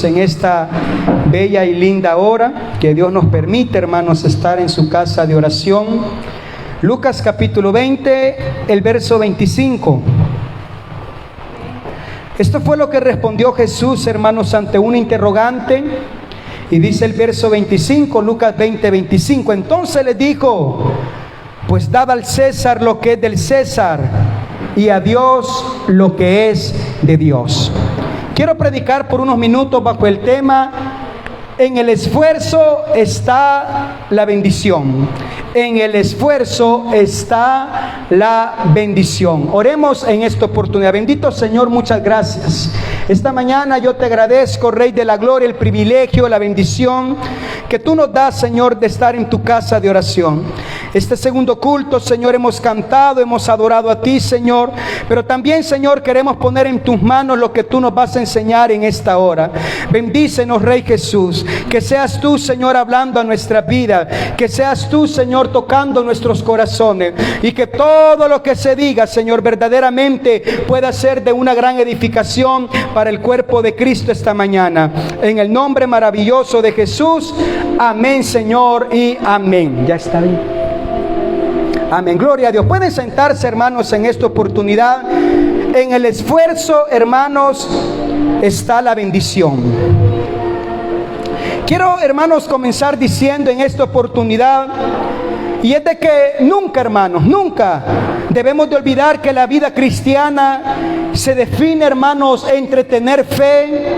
en esta bella y linda hora que Dios nos permite, hermanos, estar en su casa de oración. Lucas capítulo 20, el verso 25. Esto fue lo que respondió Jesús, hermanos, ante un interrogante. Y dice el verso 25, Lucas 20, 25. Entonces le dijo: pues dad al César lo que es del César, y a Dios lo que es de Dios. Quiero predicar por unos minutos bajo el tema: en el esfuerzo está la bendición. En el esfuerzo está la bendición. Oremos en esta oportunidad. Bendito Señor, muchas gracias. Esta mañana yo te agradezco, Rey de la Gloria, el privilegio, la bendición que tú nos das, Señor, de estar en tu casa de oración. Este segundo culto, Señor, hemos cantado, hemos adorado a ti, Señor, pero también, Señor, queremos poner en tus manos lo que tú nos vas a enseñar en esta hora. Bendícenos, Rey Jesús, que seas tú, Señor, hablando a nuestra vida, que seas tú, Señor, tocando nuestros corazones, y que todo lo que se diga, Señor, verdaderamente pueda ser de una gran edificación para el cuerpo de Cristo esta mañana. En el nombre maravilloso de Jesús, amén, Señor, y amén. Ya está bien. Amén, gloria a Dios. Pueden sentarse, hermanos, en esta oportunidad. En el esfuerzo, hermanos, está la bendición. Quiero, hermanos, comenzar diciendo en esta oportunidad, y es de que nunca, hermanos, nunca debemos de olvidar que la vida cristiana se define, hermanos, entre tener fe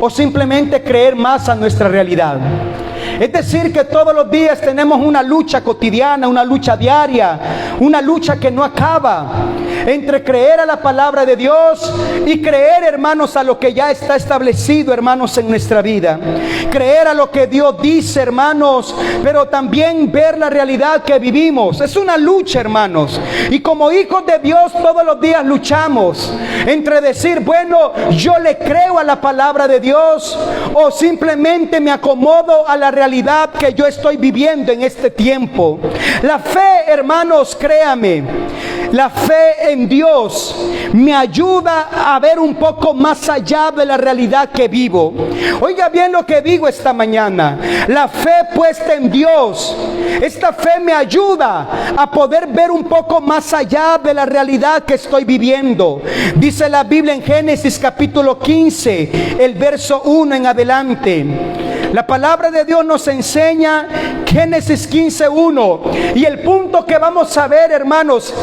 o simplemente creer más a nuestra realidad. Es decir, que todos los días tenemos una lucha cotidiana, una lucha diaria, una lucha que no acaba, entre creer a la palabra de Dios y creer, hermanos, a lo que ya está establecido, hermanos, en nuestra vida. Creer a lo que Dios dice, hermanos, pero también ver la realidad que vivimos. Es una lucha, hermanos, y como hijos de Dios todos los días luchamos entre decir, bueno, yo le creo a la palabra de Dios, o simplemente me acomodo a la realidad que yo estoy viviendo en este tiempo. La fe, hermanos, créame, la fe en Dios me ayuda a ver un poco más allá de la realidad que vivo. Oiga bien lo que digo esta mañana: la fe puesta en Dios, esta fe me ayuda a poder ver un poco más allá de la realidad que estoy viviendo. Dice la Biblia en Génesis capítulo 15, el verso 1 en adelante. La palabra de Dios nos enseña, Génesis 15:1, y el punto que vamos a ver, hermanos,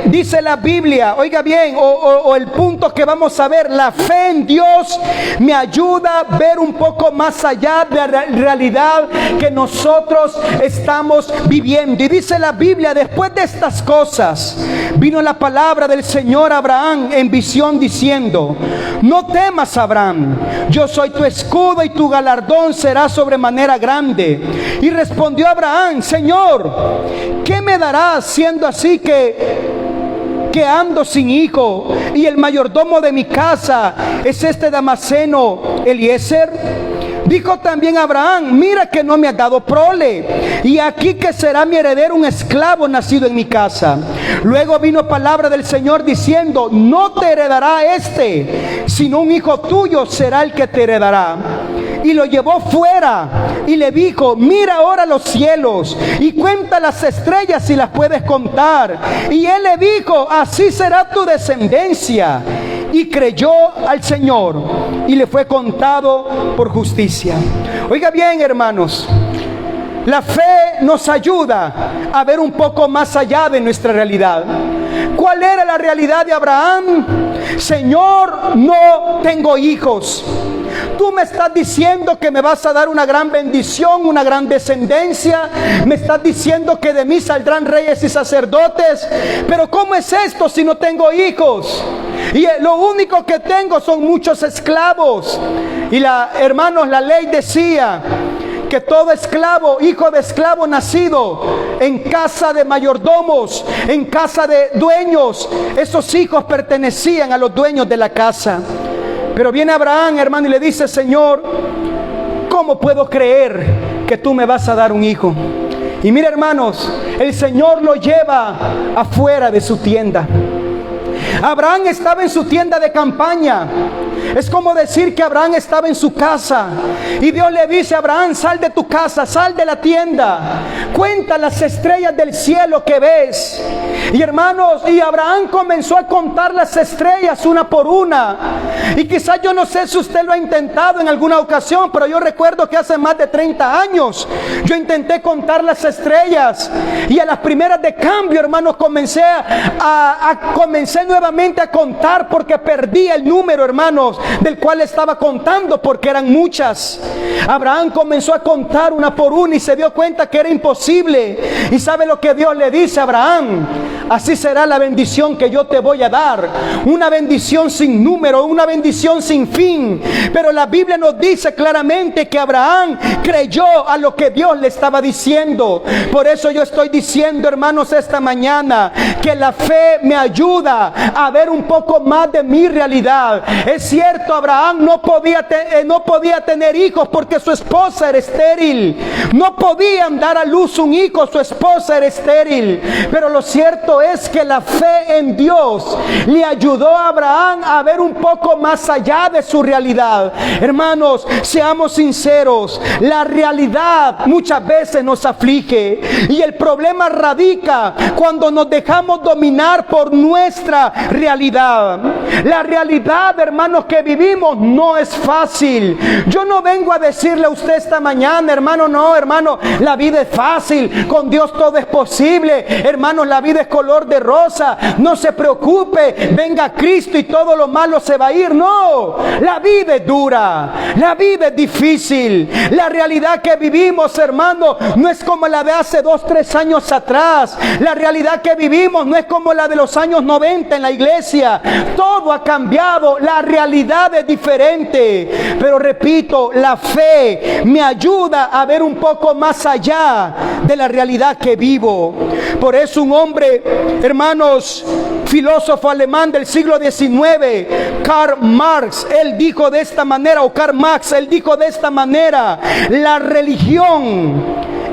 dice la Biblia, oiga bien, o el punto que vamos a ver: la fe en Dios me ayuda a ver un poco más allá de la realidad que nosotros estamos viviendo. Y dice la Biblia: después de estas cosas vino la palabra del Señor a Abraham en visión diciendo: no temas, Abraham, yo soy tu escudo y tu galardón será sobremanera grande. Y respondió Abraham: Señor, ¿qué me darás siendo así que ando sin hijo, y el mayordomo de mi casa es este Damaseno Eliezer? Dijo también Abraham: mira que no me has dado prole, y aquí que será mi heredero un esclavo nacido en mi casa. Luego vino palabra del Señor diciendo: no te heredará este, sino un hijo tuyo será el que te heredará. Y lo llevó fuera y le dijo: mira ahora los cielos y cuenta las estrellas si las puedes contar. Y él le dijo: así será tu descendencia. Y creyó al Señor y le fue contado por justicia. Oiga bien, hermanos, la fe nos ayuda a ver un poco más allá de nuestra realidad. ¿Cuál era la realidad de Abraham? Señor, no tengo hijos. Tú me estás diciendo que me vas a dar una gran bendición, una gran descendencia. Me estás diciendo que de mí saldrán reyes y sacerdotes. Pero ¿cómo es esto si no tengo hijos? Y lo único que tengo son muchos esclavos. Y hermanos, la ley decía que todo esclavo, hijo de esclavo nacido en casa de mayordomos, en casa de dueños, esos hijos pertenecían a los dueños de la casa. Pero viene Abraham, hermano, y le dice: Señor, ¿cómo puedo creer que tú me vas a dar un hijo? Y mira, hermanos, el Señor lo lleva afuera de su tienda. Abraham estaba en su tienda de campaña. Es como decir que Abraham estaba en su casa y Dios le dice: Abraham, sal de tu casa, sal de la tienda, cuenta las estrellas del cielo que ves. Y hermanos, y Abraham comenzó a contar las estrellas una por una. Y quizás, yo no sé si usted lo ha intentado en alguna ocasión, pero yo recuerdo que hace más de 30 años yo intenté contar las estrellas, y a las primeras de cambio, hermanos, comencé nuevamente a contar, porque perdí el número, hermanos, del cual estaba contando, porque eran muchas. Abraham comenzó a contar una por una y se dio cuenta que era imposible. Y sabe lo que Dios le dice a Abraham: así será la bendición que yo te voy a dar, una bendición sin número, una bendición sin fin. Pero la Biblia nos dice claramente que Abraham creyó a lo que Dios le estaba diciendo. Por eso yo estoy diciendo, hermanos, esta mañana, que la fe me ayuda a ver un poco más de mi realidad. Es cierto, Abraham no podía tener hijos porque su esposa era estéril. No podían dar a luz un hijo, su esposa era estéril. Pero lo cierto es que la fe en Dios le ayudó a Abraham a ver un poco más allá de su realidad. Hermanos, seamos sinceros, la realidad muchas veces nos aflige, y el problema radica cuando nos dejamos dominar por nuestra realidad. La realidad, hermanos, que vivimos no es fácil. Yo no vengo a decirle a usted esta mañana: hermano, no, hermano, la vida es fácil, con Dios todo es posible, hermanos, la vida es color de rosa, no se preocupe, venga Cristo y todo lo malo se va a ir. No, la vida es dura, la vida es difícil. La realidad que vivimos, hermano, no es como la de hace 2, 3 años atrás. La realidad que vivimos no es como la de los años 90 en la iglesia. Todo ha cambiado, la realidad es diferente. Pero repito, la fe me ayuda a ver un poco más allá de la realidad que vivo. Por eso un hombre, hermanos, filósofo alemán del siglo XIX, Karl Marx, él dijo de esta manera, él dijo de esta manera: la religión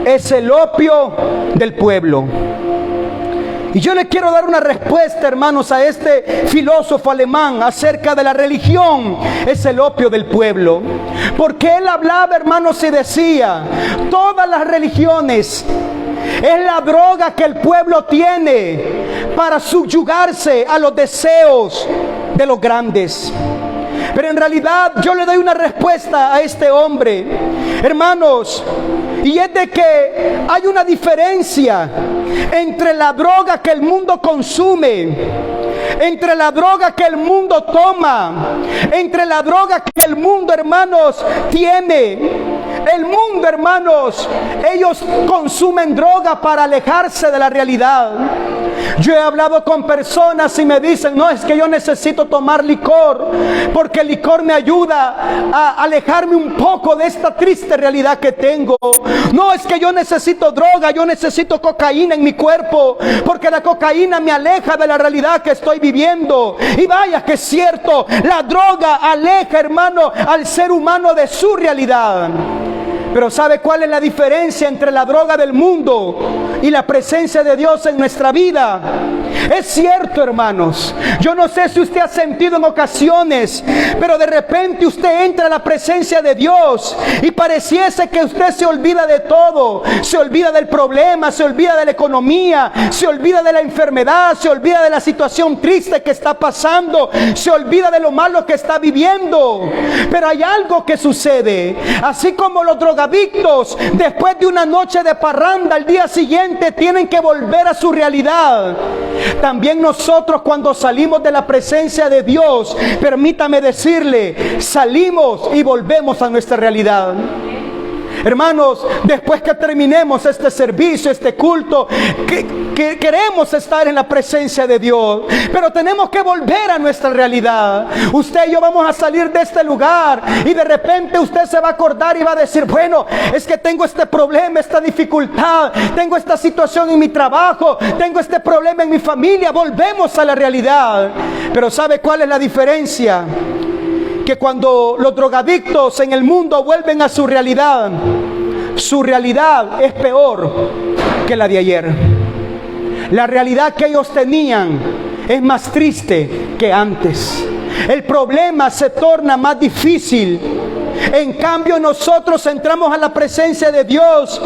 es el opio del pueblo. Y yo le quiero dar una respuesta, hermanos, a este filósofo alemán acerca de la religión es el opio del pueblo. Porque él hablaba, hermanos, y decía: todas las religiones es la droga que el pueblo tiene para subyugarse a los deseos de los grandes. Pero en realidad yo le doy una respuesta a este hombre, hermanos, y es de que hay una diferencia entre la droga que el mundo consume, entre la droga que el mundo toma, entre la droga que el mundo, hermanos, tiene. El mundo, hermanos, ellos consumen droga para alejarse de la realidad. Yo he hablado con personas y me dicen: no, es que yo necesito tomar licor porque el licor me ayuda a alejarme un poco de esta triste realidad que tengo. No, es que yo necesito droga, yo necesito cocaína en mi cuerpo porque la cocaína me aleja de la realidad que estoy viviendo. Y vaya que es cierto, la droga aleja, hermano, al ser humano de su realidad. Pero ¿sabe cuál es la diferencia entre la droga del mundo y la presencia de Dios en nuestra vida? Es cierto, hermanos, yo no sé si usted ha sentido en ocasiones, pero de repente usted entra a la presencia de Dios y pareciese que usted se olvida de todo. Se olvida del problema, se olvida de la economía, se olvida de la enfermedad, se olvida de la situación triste que está pasando, se olvida de lo malo que está viviendo. Pero hay algo que sucede, así como los drogadictos después de una noche de parranda al día siguiente tienen que volver a su realidad. También nosotros, cuando salimos de la presencia de Dios, permítame decirle, salimos y volvemos a nuestra realidad. Hermanos, después que terminemos este servicio, este culto, que queremos estar en la presencia de Dios, pero tenemos que volver a nuestra realidad. Usted y yo vamos a salir de este lugar y de repente usted se va a acordar y va a decir: bueno, es que tengo este problema, esta dificultad, tengo esta situación en mi trabajo, tengo este problema en mi familia. Volvemos a la realidad. Pero ¿sabe cuál es la diferencia? Que cuando los drogadictos en el mundo vuelven a su realidad es peor que la de ayer. La realidad que ellos tenían es más triste que antes. el problema se torna más difícil. En cambio, nosotros entramos a la presencia de Dios,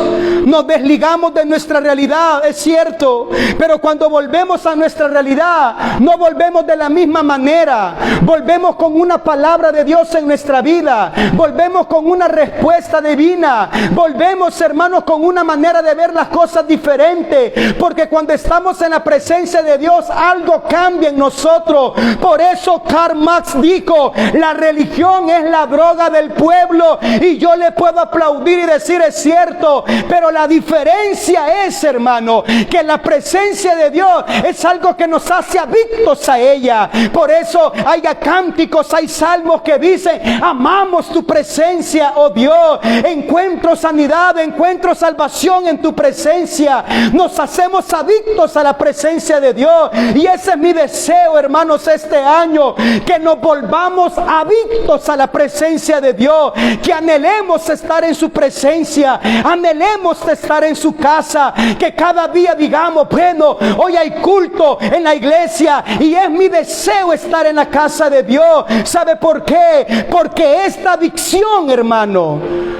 nos desligamos de nuestra realidad, es cierto, pero cuando volvemos a nuestra realidad, no volvemos de la misma manera. Volvemos con una palabra de Dios en nuestra vida, volvemos con una respuesta divina, volvemos, hermanos, con una manera de ver las cosas diferente, porque cuando estamos en la presencia de Dios, algo cambia en nosotros. Por eso Karl Marx dijo: la religión es la droga del pueblo, y yo le puedo aplaudir y decir, es cierto, pero la diferencia es, hermano, que la presencia de Dios es algo que nos hace adictos a ella. Por eso hay cánticos, hay salmos que dicen: amamos tu presencia, oh Dios, encuentro sanidad, encuentro salvación en tu presencia. Nos hacemos adictos a la presencia de Dios, y ese es mi deseo, hermanos, este año, que nos volvamos adictos a la presencia de Dios, que anhelemos estar en su presencia, anhelemos estar en su casa, que cada día digamos: bueno, hoy hay culto en la iglesia y es mi deseo estar en la casa de Dios. ¿Sabe por qué? Porque esta adicción, hermano,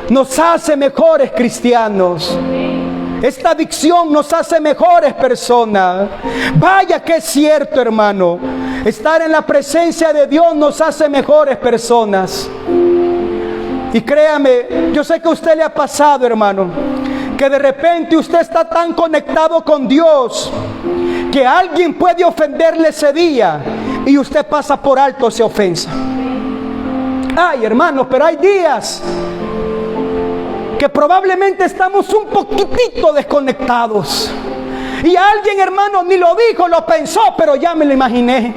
nos hace mejores cristianos. Esta adicción nos hace mejores personas. Vaya que es cierto, hermano. Estar en la presencia de Dios nos hace mejores personas. Y créame, yo sé que a usted le ha pasado, hermano, que de repente usted está tan conectado con Dios que alguien puede ofenderle ese día y usted pasa por alto esa ofensa. Ay, hermanos, pero hay días que probablemente estamos un poquitito desconectados. Y alguien, hermano, ni lo dijo, lo pensó, pero ya me lo imaginé.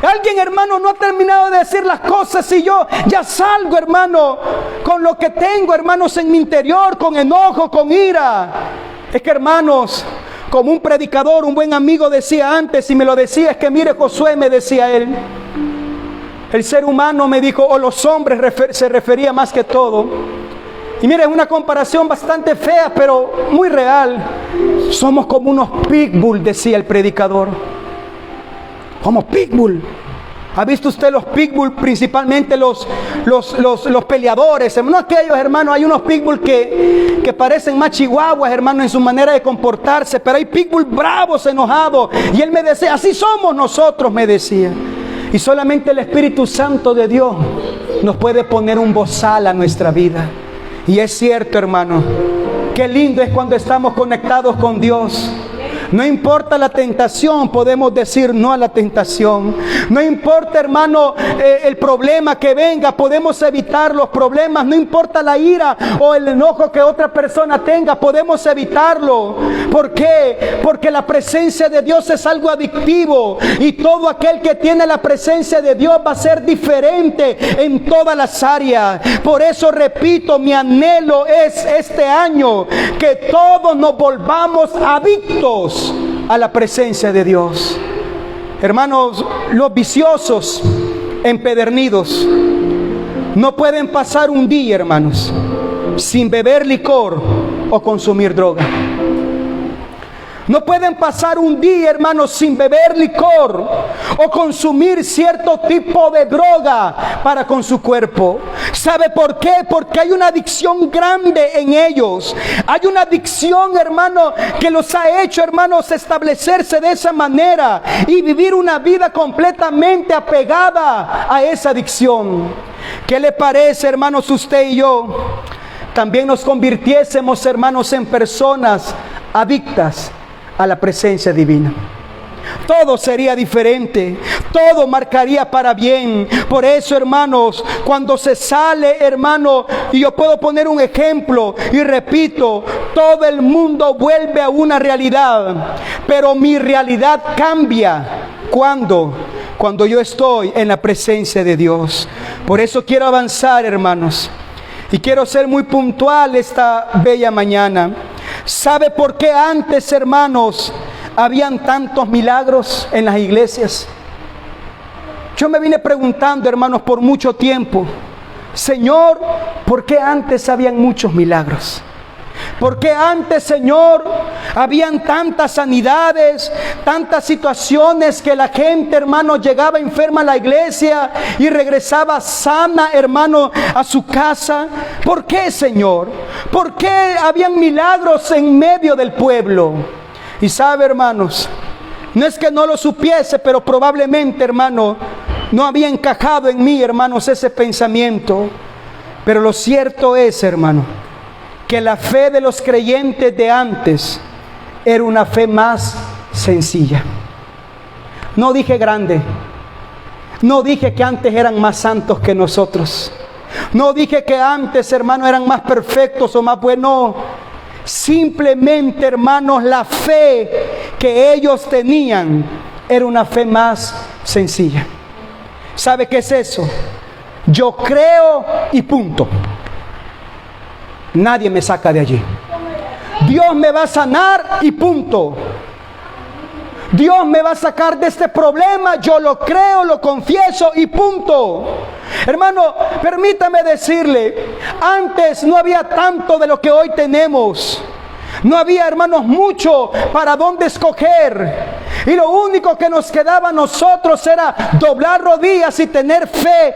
Alguien, hermano, no ha terminado de decir las cosas y yo ya salgo, hermano, con lo que tengo, hermanos, en mi interior, con enojo, con ira. Es que, hermanos, como un predicador, un buen amigo decía antes, y me lo decía, es que mire, Josué, me decía él, el ser humano, me dijo, o los hombres, se refería más que todo. Y mire, es una comparación bastante fea, pero muy real. Somos como unos pitbull, decía el predicador. Como pitbull. ¿Ha visto usted los pitbull? Principalmente los peleadores. No aquellos, hermanos, hay unos pitbull que parecen más chihuahuas, hermano, en su manera de comportarse. Pero hay pitbull bravos, enojados. Y él me decía, así somos nosotros, me decía. Y solamente el Espíritu Santo de Dios nos puede poner un bozal a nuestra vida. Y es cierto, hermano, qué lindo es cuando estamos conectados con Dios. No importa la tentación, podemos decir no a la tentación. No importa, hermano, el problema que venga, podemos evitar los problemas. No importa la ira o el enojo que otra persona tenga, podemos evitarlo. ¿Por qué? Porque la presencia de Dios es algo adictivo, y todo aquel que tiene la presencia de Dios va a ser diferente en todas las áreas. Por eso repito, mi anhelo es este año que todos nos volvamos adictos a la presencia de Dios. Hermanos, los viciosos empedernidos no pueden pasar un día, hermanos, sin beber licor o consumir droga. No pueden pasar un día, hermanos, sin beber licor o consumir cierto tipo de droga para con su cuerpo. ¿Sabe por qué? Porque hay una adicción grande en ellos. Hay una adicción, hermano, que los ha hecho, hermanos, establecerse de esa manera y vivir una vida completamente apegada a esa adicción. ¿Qué le parece, hermanos, usted y yo también nos convirtiésemos, hermanos, en personas adictas a la presencia divina? Todo sería diferente, todo marcaría para bien. Por eso, hermanos, cuando se sale, hermano, y yo puedo poner un ejemplo, y repito, todo el mundo vuelve a una realidad, pero mi realidad cambia cuando yo estoy en la presencia de Dios. Por eso quiero avanzar, hermanos, y quiero ser muy puntual esta bella mañana. ¿Sabe por qué antes, hermanos, habían tantos milagros en las iglesias? Yo me vine preguntando, hermanos, por mucho tiempo, Señor, ¿por qué antes habían muchos milagros? ¿Por qué antes, Señor, Habían tantas sanidades, tantas situaciones que la gente, hermano, llegaba enferma a la iglesia y regresaba sana, hermano, a su casa. ¿Por qué, Señor? ¿Por qué habían milagros en medio del pueblo? Y sabe, hermanos, no es que no lo supiese, pero probablemente, hermano, no había encajado en mí, hermanos, ese pensamiento. Pero lo cierto es, hermano, que la fe de los creyentes de antes era una fe más sencilla. No dije grande. No dije que antes eran más santos que nosotros. No dije que antes, hermano, eran más perfectos o más buenos. Simplemente, hermanos, la fe que ellos tenían era una fe más sencilla. ¿Sabe qué es eso? Yo creo y punto. Nadie me saca de allí. Dios me va a sanar y punto. Dios me va a sacar de este problema, yo lo creo, lo confieso y punto. Hermano, permítame decirle, antes no había tanto de lo que hoy tenemos. No había, hermanos, mucho para dónde escoger. Y lo único que nos quedaba a nosotros era doblar rodillas y tener fe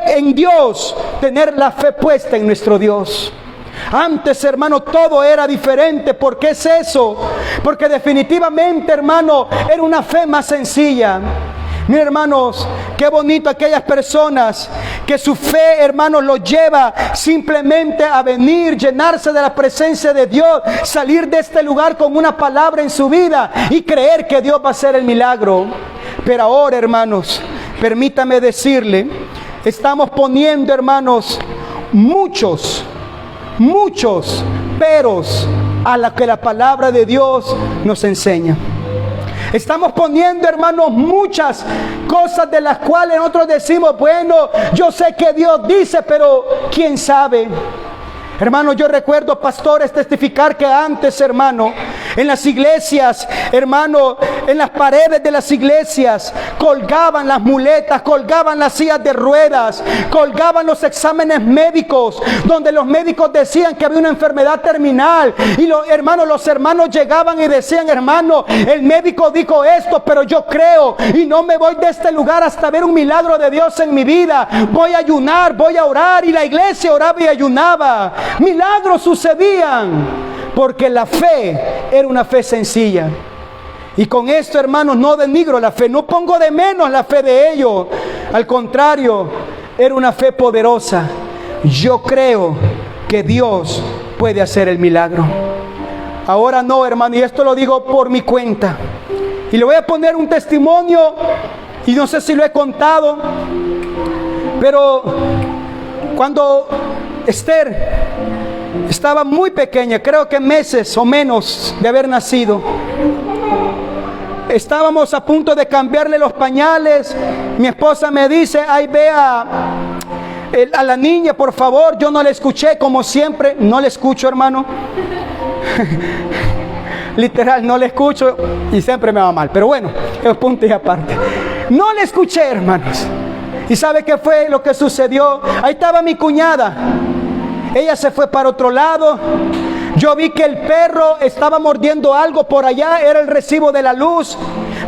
en Dios, tener la fe puesta en nuestro Dios. Antes, hermano, todo era diferente. ¿Por qué es eso? Porque definitivamente, hermano, era una fe más sencilla. Miren, hermanos, qué bonito aquellas personas que su fe, hermanos, los lleva simplemente a venir, llenarse de la presencia de Dios, salir de este lugar con una palabra en su vida y creer que Dios va a hacer el milagro. Pero ahora, hermanos, permítame decirle, estamos poniendo, hermanos, muchos peros a la que la palabra de Dios nos enseña. Estamos poniendo, hermanos, muchas cosas de las cuales nosotros decimos, bueno, yo sé que Dios dice, pero ¿quién sabe? Hermano, yo recuerdo pastores testificar que antes, hermano, en las iglesias, hermano, en las paredes de las iglesias, colgaban las muletas, colgaban las sillas de ruedas, colgaban los exámenes médicos, donde los médicos decían que había una enfermedad terminal. Y los hermanos llegaban y decían, hermano, el médico dijo esto, pero yo creo y no me voy de este lugar hasta ver un milagro de Dios en mi vida. Voy a ayunar, voy a orar. Y la iglesia oraba y ayunaba. Milagros sucedían porque la fe era una fe sencilla. Y con esto, hermanos, no denigro la fe, no pongo de menos la fe de ellos. Al contrario, era una fe poderosa. Yo creo que Dios puede hacer el milagro. Ahora no, hermano, y esto lo digo por mi cuenta. Y le voy a poner un testimonio, y no sé si lo he contado, pero cuando Esther estaba muy pequeña, creo que meses o menos de haber nacido, estábamos a punto de cambiarle los pañales. Mi esposa me dice, ay, ve a la niña, por favor. Yo no le escuché, como siempre, no le escucho, hermano. Literal, no le escucho y siempre me va mal. Pero bueno, es punto y aparte. No le escuché, hermanos. ¿Y sabe qué fue lo que sucedió? Ahí estaba mi cuñada. Ella se fue para otro lado. Yo vi que el perro estaba mordiendo algo por allá. Era el recibo de la luz.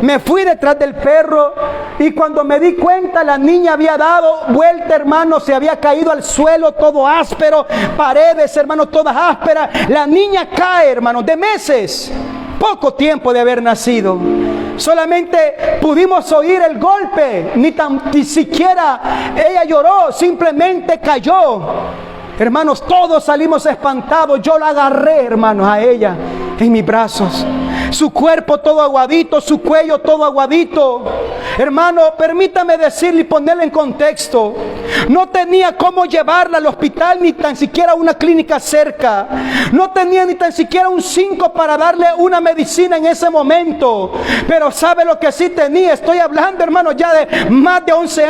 Me fui detrás del perro. Y cuando me di cuenta, la niña había dado vuelta, hermano. Se había caído al suelo, todo áspero. Paredes, hermano, todas ásperas. La niña cae, hermano, de meses. Poco tiempo de haber nacido. Solamente pudimos oír el golpe. Ni siquiera ella lloró. Simplemente cayó. Hermanos, todos salimos espantados. Yo la agarré, hermanos, a ella en mis brazos. Su cuerpo todo aguadito, su cuello todo aguadito. Hermano, permítame decirle y ponerle en contexto. No tenía cómo llevarla al hospital, ni tan siquiera una clínica cerca. No tenía ni tan siquiera un 5 para darle una medicina en ese momento. Pero ¿sabe lo que sí tenía? Estoy hablando, hermano, ya de más de 11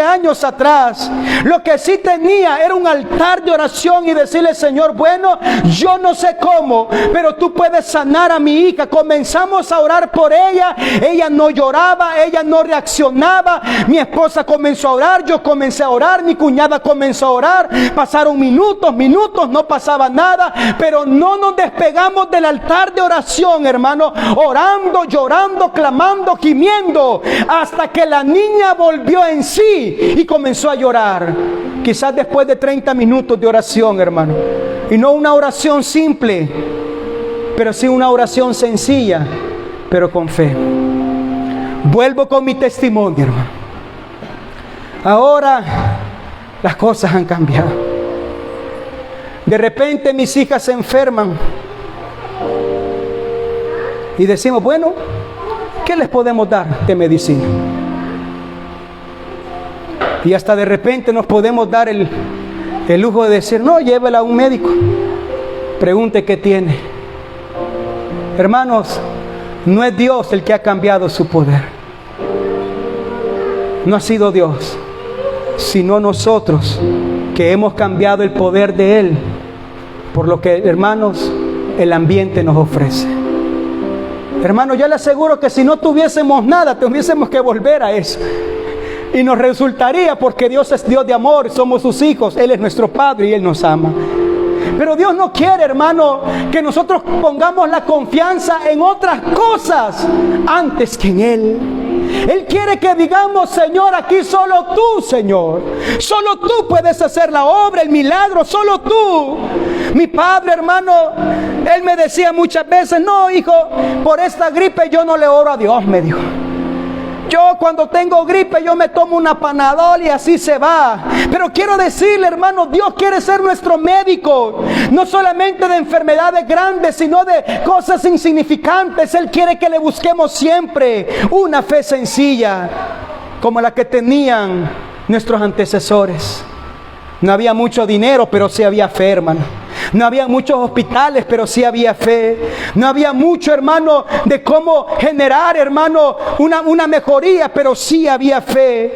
años atrás. Lo que sí tenía era un altar de oración y decirle, Señor, bueno, yo no sé cómo, pero tú puedes sanar a mi hija. Comenzamos a orar por ella. Ella no lloraba, ella ella no reaccionaba. Mi esposa comenzó a orar, yo comencé a orar, mi cuñada comenzó a orar. Pasaron minutos, no pasaba nada, pero no nos despegamos del altar de oración, hermano, orando, llorando, clamando, gimiendo, hasta que la niña volvió en sí y comenzó a llorar. Quizás después de 30 minutos de oración, hermano, y no una oración simple, pero sí una oración sencilla, pero con fe. Vuelvo con mi testimonio, hermano. Ahora las cosas han cambiado. De repente mis hijas se enferman y decimos, bueno, ¿qué les podemos dar de medicina? Y hasta de repente nos podemos dar el lujo de decir, no, llévela a un médico, pregunte qué tiene. Hermanos, no es Dios el que ha cambiado su poder. No ha sido Dios, sino nosotros que hemos cambiado el poder de Él por lo que, hermanos, el ambiente nos ofrece. Hermanos, yo le aseguro que si no tuviésemos nada, tuviésemos que volver a eso. Y nos resultaría, porque Dios es Dios de amor, somos sus hijos, Él es nuestro Padre y Él nos ama. Pero Dios no quiere, hermano, que nosotros pongamos la confianza en otras cosas antes que en Él. Él quiere que digamos, Señor, aquí solo tú, Señor. Solo tú puedes hacer la obra, el milagro, solo tú. Mi padre, hermano, él me decía muchas veces, no, hijo, por esta gripe yo no le oro a Dios, me dijo. Yo cuando tengo gripe yo me tomo una Panadol y así se va. Pero quiero decirle, hermano, Dios quiere ser nuestro médico. No solamente de enfermedades grandes, sino de cosas insignificantes. Él quiere que le busquemos siempre una fe sencilla, como la que tenían nuestros antecesores. No había mucho dinero, pero sí había fe, hermano. No había muchos hospitales, pero sí había fe. No había mucho, hermano, de cómo generar, hermano, una mejoría, pero sí había fe.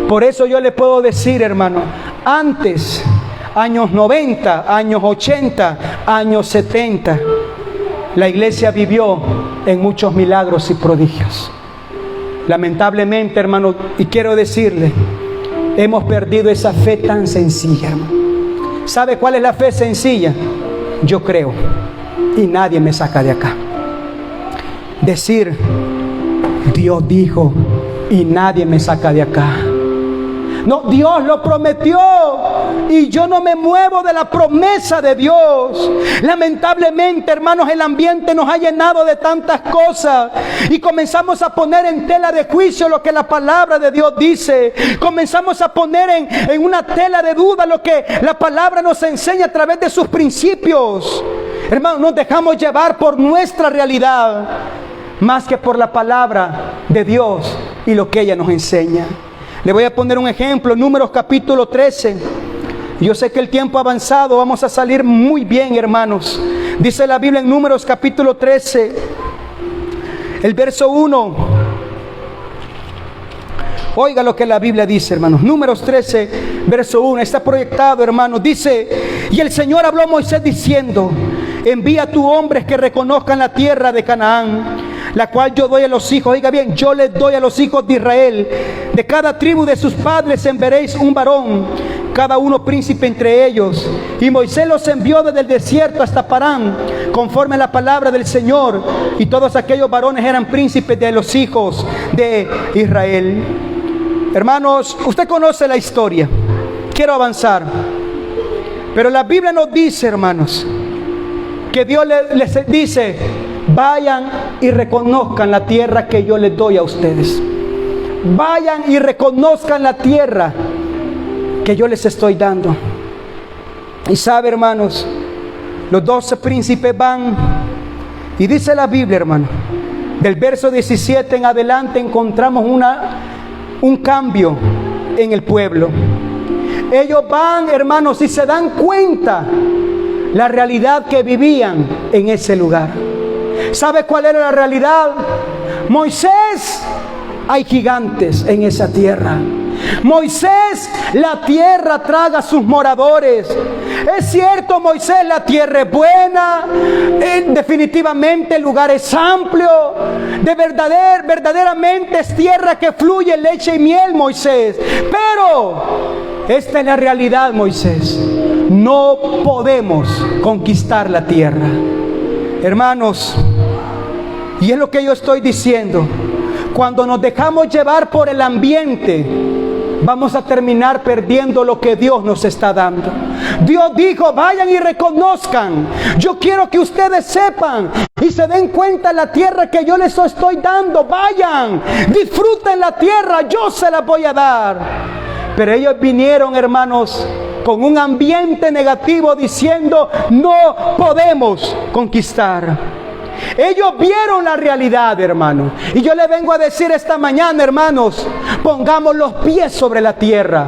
Por eso yo le puedo decir, hermano, antes, años 90, años 80, años 70, la iglesia vivió en muchos milagros y prodigios. Lamentablemente, hermano, y quiero decirle, hemos perdido esa fe tan sencilla, hermano. ¿Sabe cuál es la fe sencilla? Yo creo y nadie me saca de acá. Decir, Dios dijo y nadie me saca de acá. No, Dios lo prometió y yo no me muevo de la promesa de Dios. Lamentablemente, hermanos, el ambiente nos ha llenado de tantas cosas y comenzamos a poner en tela de juicio lo que la palabra de Dios dice. Comenzamos a poner en una tela de duda lo que la palabra nos enseña a través de sus principios. Hermanos, nos dejamos llevar por nuestra realidad más que por la palabra de Dios y lo que ella nos enseña. Le voy a poner un ejemplo, Números capítulo 13. Yo sé que el tiempo ha avanzado, vamos a salir muy bien, hermanos. Dice la Biblia en Números capítulo 13, el verso 1. Oiga lo que la Biblia dice, hermanos. Números 13, verso 1. Está proyectado, hermanos. Dice, y el Señor habló a Moisés diciendo, envía a tus hombres que reconozcan la tierra de Canaán, la cual yo doy a los hijos, oiga bien, yo les doy a los hijos de Israel. De cada tribu de sus padres enviaréis un varón, cada uno príncipe entre ellos. Y Moisés los envió desde el desierto hasta Parán, conforme a la palabra del Señor. Y todos aquellos varones eran príncipes de los hijos de Israel. Hermanos, usted conoce la historia. Quiero avanzar. Pero la Biblia nos dice, hermanos, que Dios les dice, vayan y reconozcan la tierra que yo les doy a ustedes. Vayan y reconozcan la tierra que yo les estoy dando. Y sabe, hermanos, los 12 príncipes van, y dice la Biblia, hermano, del verso 17 en adelante encontramos un cambio en el pueblo. Ellos van, hermanos, y se dan cuenta la realidad que vivían en ese lugar. ¿Sabe cuál era la realidad? Moisés, hay gigantes en esa tierra. Moisés, la tierra traga a sus moradores. Es cierto, Moisés, la tierra es buena, definitivamente el lugar es amplio, verdaderamente es tierra que fluye leche y miel, Moisés. Pero esta es la realidad, Moisés. No podemos conquistar la tierra. Hermanos, y es lo que yo estoy diciendo, cuando nos dejamos llevar por el ambiente, vamos a terminar perdiendo lo que Dios nos está dando. Dios dijo, vayan y reconozcan. Yo quiero que ustedes sepan y se den cuenta de la tierra que yo les estoy dando. Vayan, disfruten la tierra, yo se la voy a dar. Pero ellos vinieron, hermanos, con un ambiente negativo diciendo, no podemos conquistar. Ellos vieron la realidad, hermano. Y yo le vengo a decir esta mañana, hermanos, pongamos los pies sobre la tierra.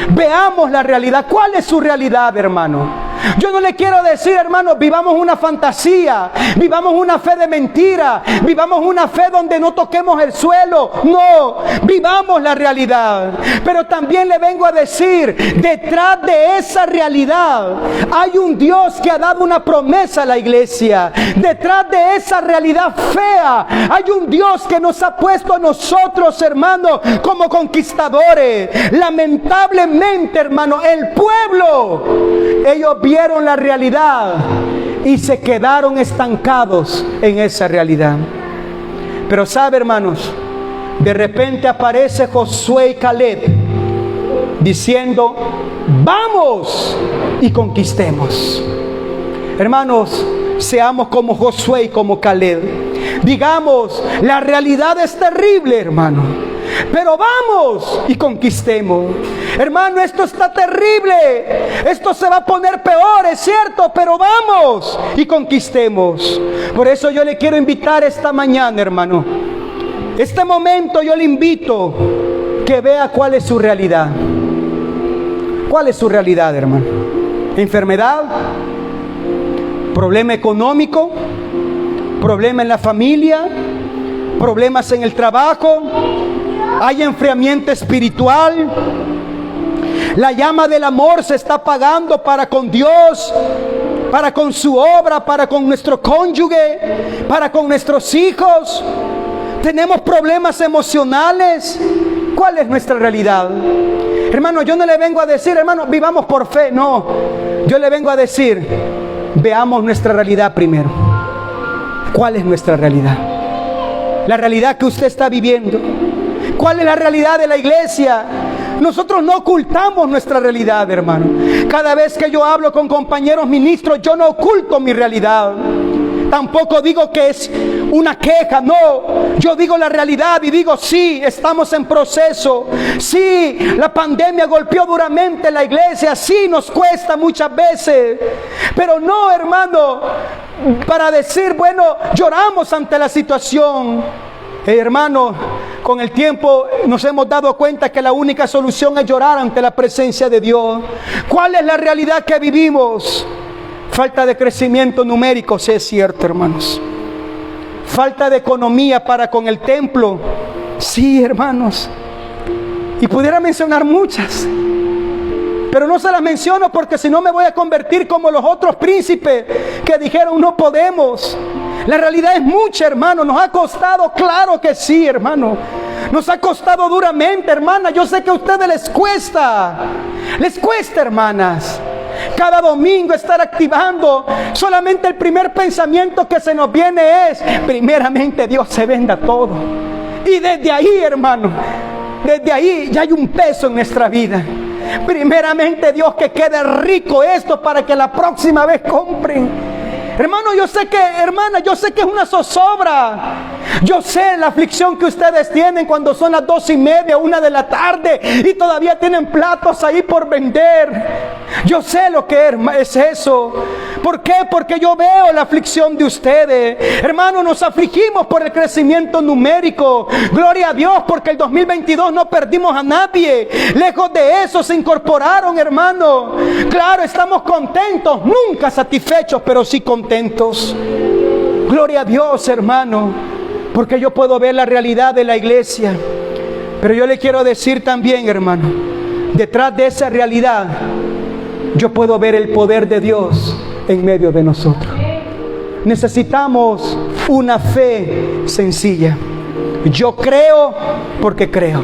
Veamos la realidad. ¿Cuál es su realidad, hermano? Yo no le quiero decir, hermanos, vivamos una fantasía, vivamos una fe de mentira, vivamos una fe donde no toquemos el suelo. No, vivamos la realidad. Pero también le vengo a decir, detrás de esa realidad hay un Dios que ha dado una promesa a la iglesia. Detrás de esa realidad fea hay un Dios que nos ha puesto a nosotros, hermanos, como conquistadores. Lamentablemente, hermano, el pueblo, ellos vieron la realidad y se quedaron estancados en esa realidad. Pero sabe, hermanos, de repente aparece Josué y Caleb diciendo, vamos y conquistemos. Hermanos, seamos como Josué y como Caleb. Digamos, la realidad es terrible, hermano, pero vamos y conquistemos. Hermano, esto está terrible, esto se va a poner peor, es cierto, pero vamos y conquistemos. Por eso yo le quiero invitar esta mañana, hermano, este momento yo le invito que vea cuál es su realidad. ¿Cuál es su realidad, hermano? ¿Enfermedad? ¿Problema económico? ¿Problema en la familia? ¿Problemas en el trabajo? ¿Hay enfriamiento espiritual? La llama del amor se está apagando para con Dios, para con su obra, para con nuestro cónyuge, para con nuestros hijos. Tenemos problemas emocionales. ¿Cuál es nuestra realidad? Hermano, yo no le vengo a decir, hermano, vivamos por fe. No, yo le vengo a decir, veamos nuestra realidad primero. ¿Cuál es nuestra realidad? La realidad que usted está viviendo. ¿Cuál es la realidad de la iglesia? Nosotros no ocultamos nuestra realidad, hermano. Cada vez que yo hablo con compañeros ministros, yo no oculto mi realidad. Tampoco digo que es una queja, no. Yo digo la realidad y digo, sí, estamos en proceso. Sí, la pandemia golpeó duramente la iglesia. Sí, nos cuesta muchas veces. Pero no, hermano, para decir, bueno, lloramos ante la situación. Hermano, con el tiempo nos hemos dado cuenta que la única solución es llorar ante la presencia de Dios. ¿Cuál es la realidad que vivimos? Falta de crecimiento numérico, sí es cierto, hermanos. Falta de economía para con el templo, sí, hermanos. Y pudiera mencionar muchas, pero no se las menciono porque si no me voy a convertir como los otros príncipes que dijeron no podemos. La realidad es mucha, hermano. Nos ha costado, claro que sí, hermano. Nos ha costado duramente, hermana. Yo sé que a ustedes les cuesta, hermanas. Cada domingo estar activando, solamente el primer pensamiento que se nos viene es, primeramente Dios se venda todo. Y desde ahí, hermano, desde ahí ya hay un peso en nuestra vida. Primeramente Dios, que quede rico esto para que la próxima vez compren. Hermano, yo sé que, hermana, yo sé que es una zozobra. Yo sé la aflicción que ustedes tienen cuando son las 2:30, 1 de la tarde y todavía tienen platos ahí por vender. Yo sé lo que es eso. ¿Por qué? Porque yo veo la aflicción de ustedes. Hermano, nos afligimos por el crecimiento numérico. Gloria a Dios, porque el 2022 no perdimos a nadie. Lejos de eso se incorporaron, hermano. Claro, estamos contentos, nunca satisfechos, pero sí contentos. Gloria a Dios, hermano, porque yo puedo ver la realidad de la iglesia. Pero yo le quiero decir también, hermano, detrás de esa realidad yo puedo ver el poder de Dios en medio de nosotros. Necesitamos una fe sencilla. Yo creo porque creo.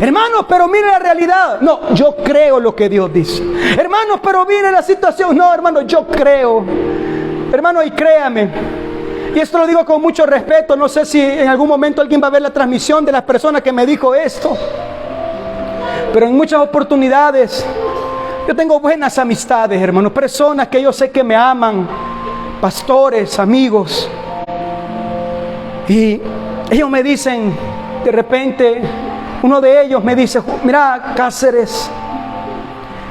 Hermanos, pero mire la realidad. No, yo creo lo que Dios dice. Hermanos, pero mire la situación. No, hermano, yo creo. Hermano, y créame, y esto lo digo con mucho respeto. No sé si en algún momento alguien va a ver la transmisión de las personas que me dijo esto, pero en muchas oportunidades yo tengo buenas amistades, hermanos, personas que yo sé que me aman, pastores, amigos, y ellos me dicen, de repente, uno de ellos me dice: mira, Cáceres,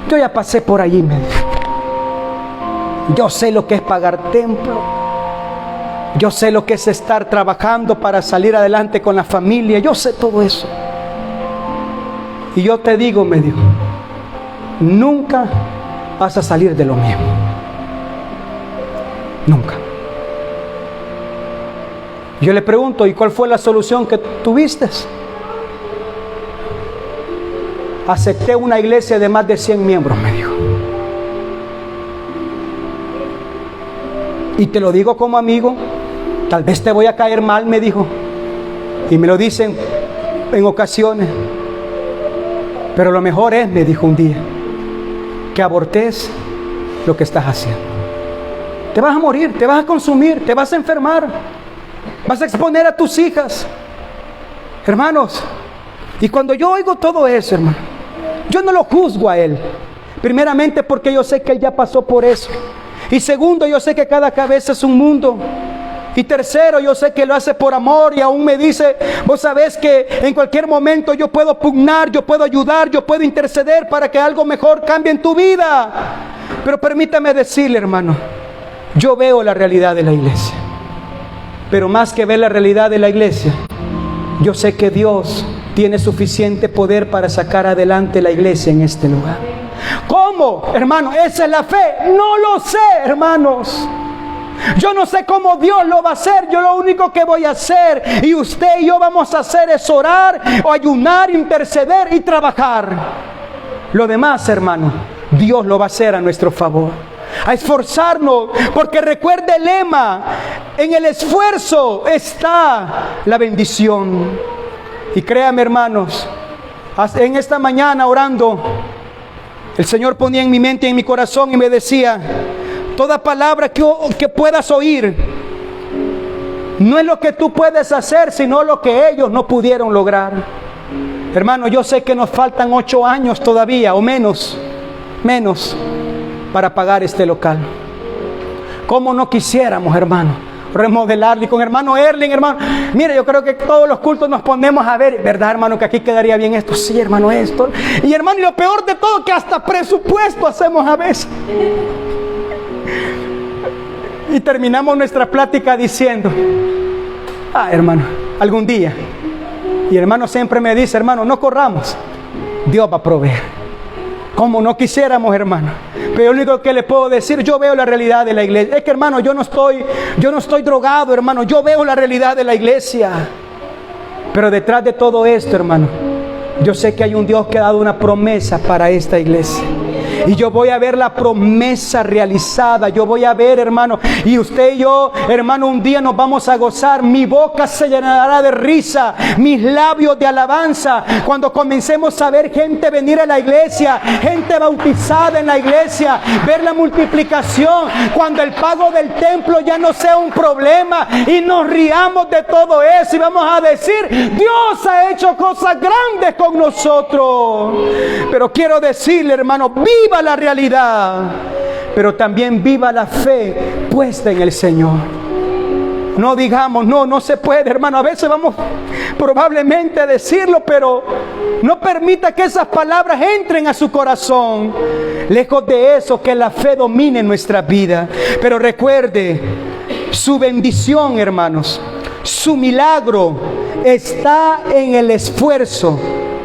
yo ya pasé por allí, me dijo. Yo sé lo que es pagar templo. Yo sé lo que es estar trabajando para salir adelante con la familia. Yo sé todo eso. Y yo te digo, me dijo, nunca vas a salir de lo mismo. Nunca. Yo le pregunto: ¿y cuál fue la solución que tuviste? Acepté una iglesia de más de 100 miembros, me dijo. Y te lo digo como amigo, tal vez te voy a caer mal, me dijo. Y me lo dicen en ocasiones. Pero lo mejor es, me dijo un día, que abortes lo que estás haciendo. Te vas a morir, te vas a consumir, te vas a enfermar, vas a exponer a tus hijas. Hermanos, y cuando yo oigo todo eso, hermano, yo no lo juzgo a él. Primeramente porque yo sé que él ya pasó por eso. Y segundo, yo sé que cada cabeza es un mundo. Y tercero, yo sé que lo hace por amor. Y aún me dice: vos sabés que en cualquier momento yo puedo pugnar, yo puedo ayudar, yo puedo interceder para que algo mejor cambie en tu vida. Pero permítame decirle, hermano, yo veo la realidad de la iglesia. Pero más que ver la realidad de la iglesia, yo sé que Dios tiene suficiente poder para sacar adelante la iglesia en este lugar. ¿Cómo, hermano? Esa es la fe. No lo sé, hermanos. Yo no sé cómo Dios lo va a hacer. Yo lo único que voy a hacer, y usted y yo vamos a hacer, es orar o ayunar, interceder y trabajar. Lo demás, hermano, Dios lo va a hacer a nuestro favor. A esforzarnos, porque recuerde el lema: en el esfuerzo está la bendición. Y créame, hermanos, en esta mañana orando, el Señor ponía en mi mente y en mi corazón y me decía: toda palabra que puedas oír no es lo que tú puedes hacer, sino lo que ellos no pudieron lograr. Hermano, yo sé que nos faltan 8 años todavía, o menos, para pagar este local. ¿Cómo no quisiéramos, hermano, remodelarlo? Y con hermano Erling, hermano, mire, yo creo que todos los cultos nos ponemos a ver, ¿verdad, hermano, que aquí quedaría bien esto? Sí, hermano, esto. Y hermano, y lo peor de todo, que hasta presupuesto hacemos a veces. Y terminamos nuestra plática diciendo: hermano, algún día. Y hermano siempre me dice: hermano, no corramos, Dios va a proveer. Como no quisiéramos, hermano. Pero lo único que le puedo decir, yo veo la realidad de la iglesia. Es que, hermano, yo no estoy drogado, hermano. Yo veo la realidad de la iglesia. Pero detrás de todo esto, hermano, yo sé que hay un Dios que ha dado una promesa para esta iglesia. Y yo voy a ver la promesa realizada. Yo voy a ver, hermano, y usted y yo, hermano, un día nos vamos a gozar. Mi boca se llenará de risa, mis labios de alabanza, cuando comencemos a ver gente venir a la iglesia, gente bautizada en la iglesia, ver la multiplicación, cuando el pago del templo ya no sea un problema, y nos riamos de todo eso y vamos a decir: Dios ha hecho cosas grandes con nosotros. Pero quiero decirle, hermano, viva la realidad, pero también viva la fe puesta en el Señor. No digamos: no se puede, hermano. A veces vamos probablemente a decirlo, pero no permita que esas palabras entren a su corazón. Lejos de eso, que la fe domine nuestra vida. Pero recuerde, su bendición, hermanos, su milagro está en el esfuerzo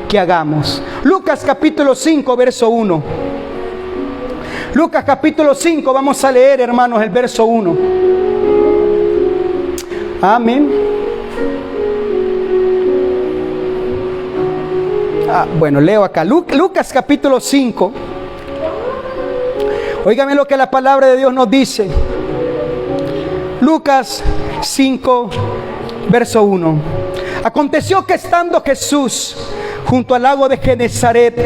que hagamos. Lucas capítulo 5, verso 1. Lucas capítulo 5, vamos a leer, hermanos, el verso 1. Amén. Bueno, leo acá. Lucas capítulo 5, Óigame lo que la palabra de Dios nos dice. Lucas 5, verso 1. Aconteció que estando Jesús junto al lago de Genezaret,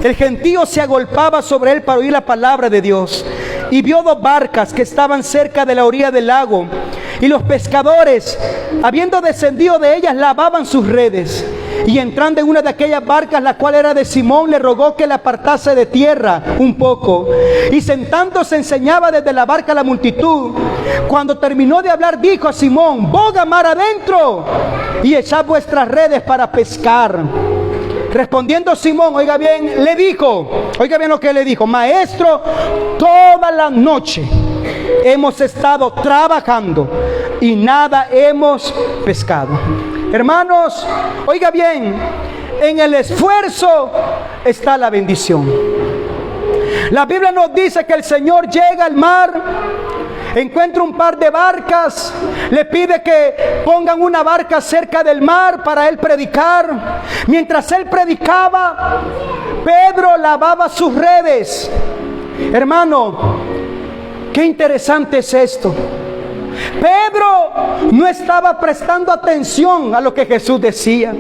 el gentío se agolpaba sobre él para oír la palabra de Dios. Y vio 2 barcas que estaban cerca de la orilla del lago. Y los pescadores, habiendo descendido de ellas, lavaban sus redes. Y entrando en una de aquellas barcas, la cual era de Simón, le rogó que la apartase de tierra un poco. Y sentándose enseñaba desde la barca a la multitud. Cuando terminó de hablar, dijo a Simón: boga mar adentro y echad vuestras redes para pescar. Respondiendo Simón, oiga bien, le dijo, oiga bien lo que le dijo: maestro, toda la noche hemos estado trabajando y nada hemos pescado. Hermanos, oiga bien, en el esfuerzo está la bendición. La Biblia nos dice que el Señor llega al mar, encuentra un par de barcas, le pide que pongan una barca cerca del mar para él predicar. Mientras él predicaba, Pedro lavaba sus redes. Hermano, qué interesante es esto. Pedro no estaba prestando atención a lo que Jesús decía.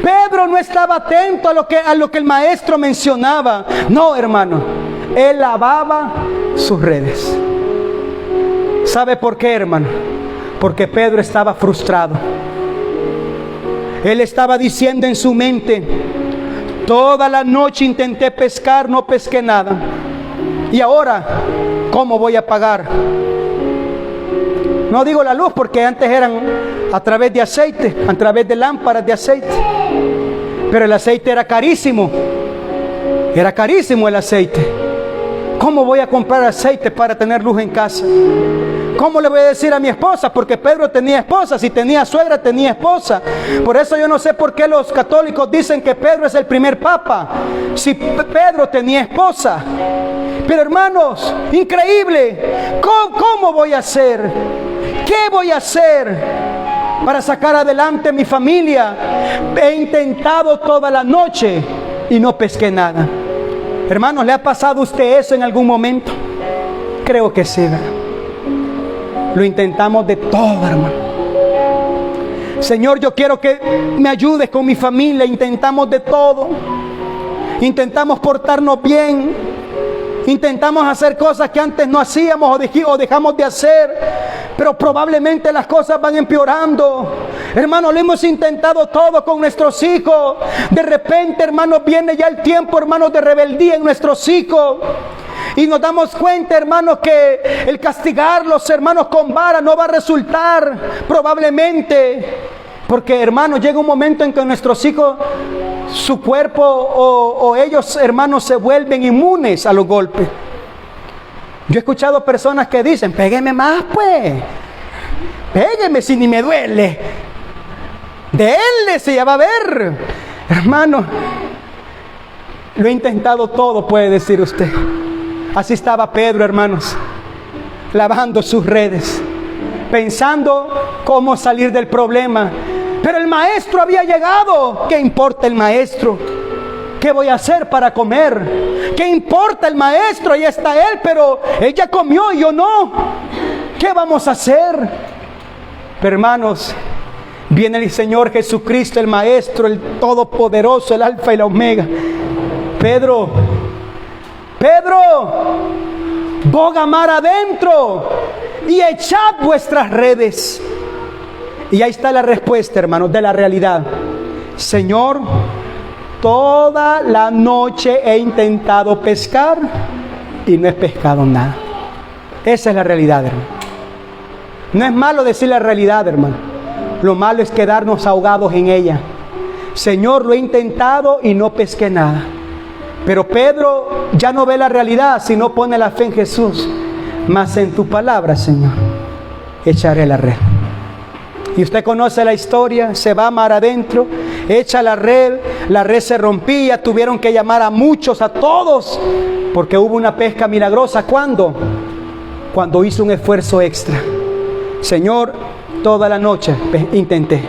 Pedro no estaba atento a lo que el maestro mencionaba. No, hermano, él lavaba sus redes. ¿Sabe por qué, hermano? Porque Pedro estaba frustrado. Él estaba diciendo en su mente: toda la noche intenté pescar, no pesqué nada. Y ahora, ¿cómo voy a pagar? No digo la luz, porque antes eran a través de aceite, a través de lámparas de aceite. Pero el aceite era carísimo. Era carísimo el aceite. ¿Cómo voy a comprar aceite para tener luz en casa? ¿Cómo le voy a decir a mi esposa? Porque Pedro tenía esposa. Si tenía suegra, tenía esposa. Por eso yo no sé por qué los católicos dicen que Pedro es el primer papa, si Pedro tenía esposa. Pero hermanos, increíble. ¿Cómo voy a hacer? ¿Qué voy a hacer para sacar adelante mi familia? He intentado toda la noche y no pesqué nada. Hermanos, ¿le ha pasado a usted eso en algún momento? Creo que sí, ¿verdad? Lo intentamos de todo, hermano. Señor, yo quiero que me ayudes con mi familia. Intentamos de todo. Intentamos portarnos bien. Intentamos hacer cosas que antes no hacíamos o dejamos de hacer. Pero probablemente las cosas van empeorando. Hermano, lo hemos intentado todo con nuestros hijos. De repente, hermanos, viene ya el tiempo, hermanos, de rebeldía en nuestros hijos. Y nos damos cuenta, hermanos, que el castigarlos, hermanos, con vara no va a resultar probablemente. Porque, hermanos, llega un momento en que nuestros hijos, su cuerpo o ellos, hermanos, se vuelven inmunes a los golpes. Yo he escuchado personas que dicen: pégueme más, pues. Pégueme si ni me duele. Denle, si ya va a ver. Hermano, lo he intentado todo, puede decir usted. Así estaba Pedro, hermanos, lavando sus redes, pensando cómo salir del problema. Pero el maestro había llegado. ¿Qué importa el maestro? ¿Qué voy a hacer para comer? ¿Qué importa el maestro? Ahí está él, pero él ya comió y yo no. ¿Qué vamos a hacer? Pero hermanos, viene el Señor Jesucristo, el Maestro, el Todopoderoso, el Alfa y la Omega. Pedro, boga mar adentro y echad vuestras redes. Y ahí está la respuesta, hermanos, de la realidad. Señor, toda la noche he intentado pescar y no he pescado nada. Esa es la realidad, hermano. No es malo decir la realidad, hermano. Lo malo es quedarnos ahogados en ella. Señor, lo he intentado y no pesqué nada. Pero Pedro ya no ve la realidad, sino pone la fe en Jesús. Mas en tu palabra, Señor, echaré la red. Y usted conoce la historia. Se va mar adentro, echa la red se rompía, tuvieron que llamar a muchos, a todos, porque hubo una pesca milagrosa. ¿Cuándo? Cuando hizo un esfuerzo extra. Señor, toda la noche intenté,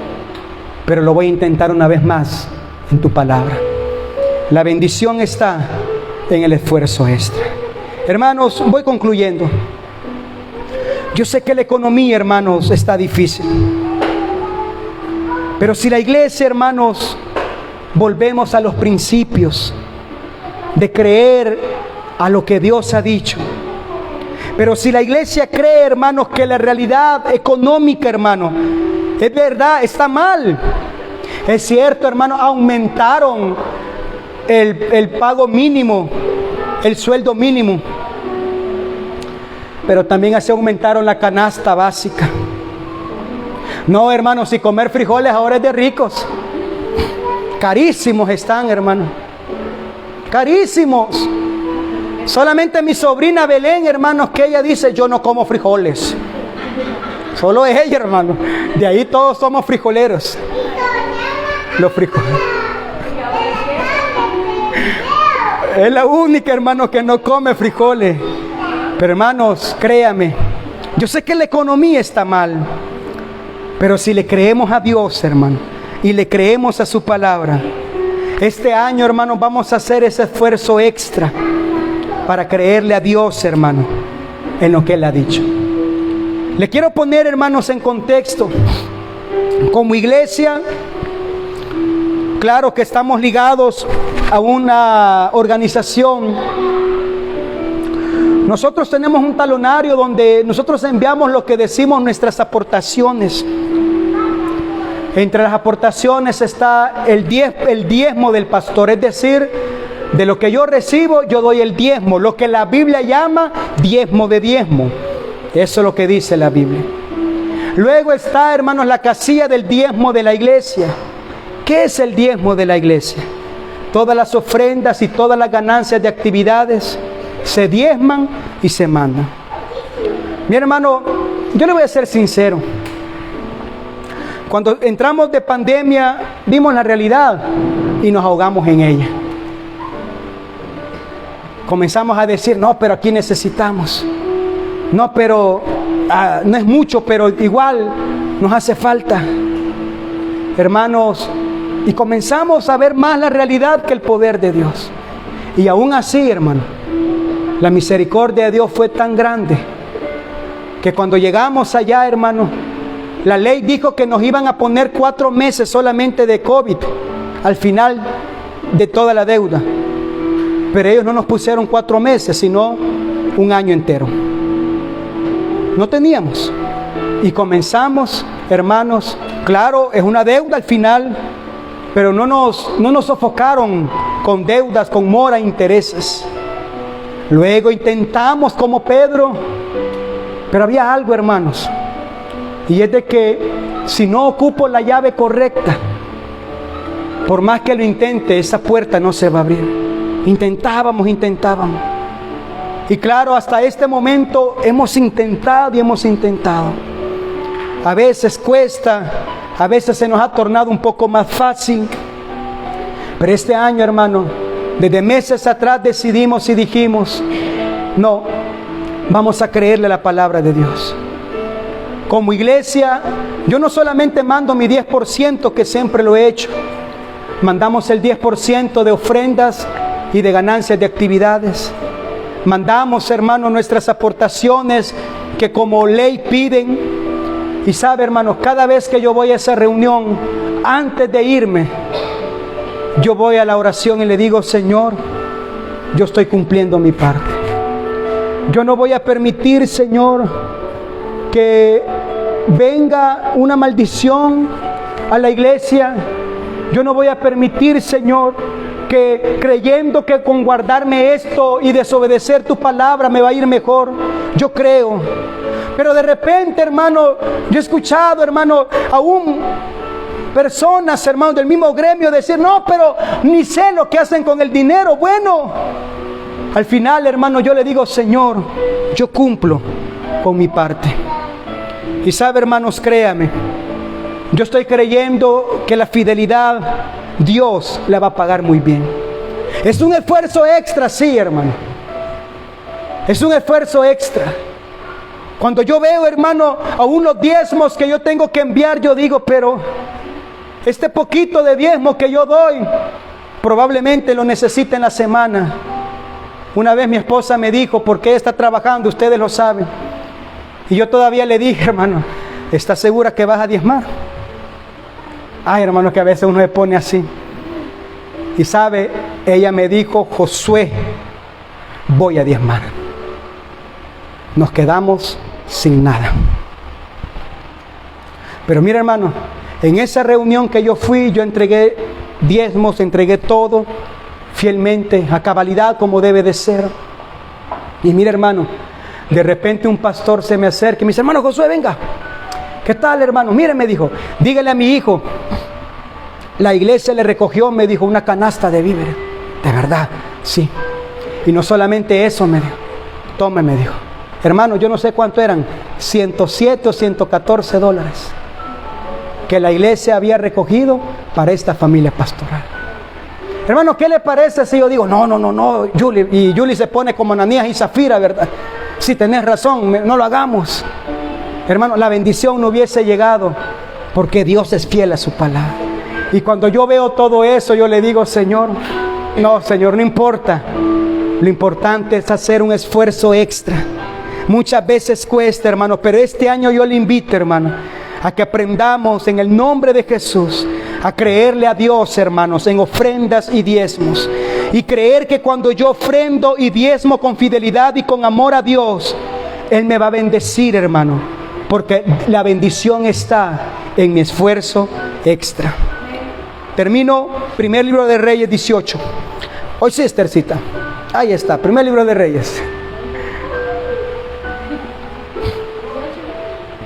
pero lo voy a intentar una vez más en tu palabra. La bendición está en el esfuerzo extra. Hermanos, voy concluyendo. Yo sé que la economía, hermanos, está difícil. Pero si la iglesia, hermanos, volvemos a los principios de creer a lo que Dios ha dicho. Pero si la iglesia cree, hermanos, que la realidad económica, hermano, es verdad, está mal. Es cierto, hermano, aumentaron el pago mínimo, el sueldo mínimo. Pero también se aumentaron la canasta básica. No, hermano, si comer frijoles ahora es de ricos. Carísimos están, hermano. Carísimos. Solamente mi sobrina Belén, hermanos, que ella dice, yo no como frijoles. Solo es ella, hermano. De ahí todos somos frijoleros. Los frijoles. Es la única, hermano, que no come frijoles. Pero, hermanos, créame, yo sé que la economía está mal, pero si le creemos a Dios, hermano, y le creemos a su palabra, este año, hermano, vamos a hacer ese esfuerzo extra para creerle a Dios, hermano, en lo que Él ha dicho. Le quiero poner, hermanos, en contexto. Como iglesia, claro que estamos ligados a una organización. Nosotros tenemos un talonario donde nosotros enviamos lo que decimos nuestras aportaciones. Entre las aportaciones está el diezmo del pastor, es decir, de lo que yo recibo, yo doy el diezmo, lo que la Biblia llama diezmo de diezmo. Eso es lo que dice la Biblia. Luego está, hermanos, la casilla del diezmo de la iglesia. ¿Qué es el diezmo de la iglesia? Todas las ofrendas y todas las ganancias de actividades se diezman y se mandan. Mi hermano, yo le voy a ser sincero. Cuando entramos de pandemia, vimos la realidad y nos ahogamos en ella. Comenzamos a decir, no, pero aquí necesitamos. No, pero no es mucho, pero igual nos hace falta. Hermanos, y comenzamos a ver más la realidad que el poder de Dios. Y aún así, hermano, la misericordia de Dios fue tan grande que cuando llegamos allá, hermano, la ley dijo que nos iban a poner 4 meses solamente de COVID al final de toda la deuda. Pero ellos no nos pusieron 4 meses, sino 1 año entero. No teníamos. Y comenzamos, hermanos, claro, es una deuda al final, pero no nos sofocaron con deudas, con mora e intereses. Luego intentamos como Pedro, pero había algo, hermanos, y es de que si no ocupo la llave correcta, por más que lo intente, esa puerta no se va a abrir. Intentábamos. Y claro, hasta este momento hemos intentado y hemos intentado. A veces cuesta, a veces se nos ha tornado un poco más fácil. Pero este año, hermano, desde meses atrás decidimos y dijimos, no, vamos a creerle la palabra de Dios. Como iglesia, yo no solamente mando mi 10%, que siempre lo he hecho. Mandamos el 10% de ofrendas y de ganancias de actividades. Mandamos, hermano, nuestras aportaciones que como ley piden. Y sabe, hermano, cada vez que yo voy a esa reunión, antes de irme, yo voy a la oración y le digo, Señor, yo estoy cumpliendo mi parte. Yo no voy a permitir, Señor, que venga una maldición a la iglesia. Yo no voy a permitir, Señor, que creyendo que con guardarme esto y desobedecer tu palabra me va a ir mejor. Yo creo. Pero de repente, hermano, yo he escuchado, hermano, aún personas, hermanos, del mismo gremio decir, no, pero ni sé lo que hacen con el dinero. Bueno, al final, hermano, yo le digo, Señor, yo cumplo con mi parte. Y sabe, hermanos, créame, yo estoy creyendo que la fidelidad Dios la va a pagar muy bien. Es un esfuerzo extra, sí, hermano. Es un esfuerzo extra. Cuando yo veo, hermano, a unos diezmos que yo tengo que enviar, yo digo, pero este poquito de diezmo que yo doy, probablemente lo necesite en la semana. Una vez mi esposa me dijo, ¿por qué está trabajando? Ustedes lo saben. Y yo todavía le dije, hermano, ¿estás segura que vas a diezmar? Ay, hermano, que a veces uno se pone así. Y sabe, ella me dijo, Josué, voy a diezmar. Nos quedamos sin nada. Pero mira, hermano, en esa reunión que yo fui, yo entregué diezmos, entregué todo fielmente, a cabalidad como debe de ser. Y mira, hermano, de repente un pastor se me acerca y me dice, hermano Josué, venga. ¿Qué tal, hermano? Mire, me dijo, dígale a mi hijo, la iglesia le recogió, me dijo, una canasta de víveres. De verdad, sí. Y no solamente eso, me dijo, tome, me dijo. Hermano, yo no sé cuánto eran, 107 o 114 dólares que la iglesia había recogido para esta familia pastoral. Hermano, ¿qué le parece si yo digo, no, Julie? Y Julie se pone como Ananías y Zafira, ¿verdad? Si tenés razón, no lo hagamos. Hermano, la bendición no hubiese llegado porque Dios es fiel a su palabra. Y cuando yo veo todo eso, yo le digo, Señor, no importa. Lo importante es hacer un esfuerzo extra. Muchas veces cuesta, hermano, pero este año yo le invito, hermano, a que aprendamos en el nombre de Jesús a creerle a Dios, hermanos, en ofrendas y diezmos. Y creer que cuando yo ofrendo y diezmo con fidelidad y con amor a Dios, Él me va a bendecir, hermano, porque la bendición está en mi esfuerzo extra. Termino, primer libro de Reyes 18. Hoy sí, Esthercita. Ahí está, primer libro de Reyes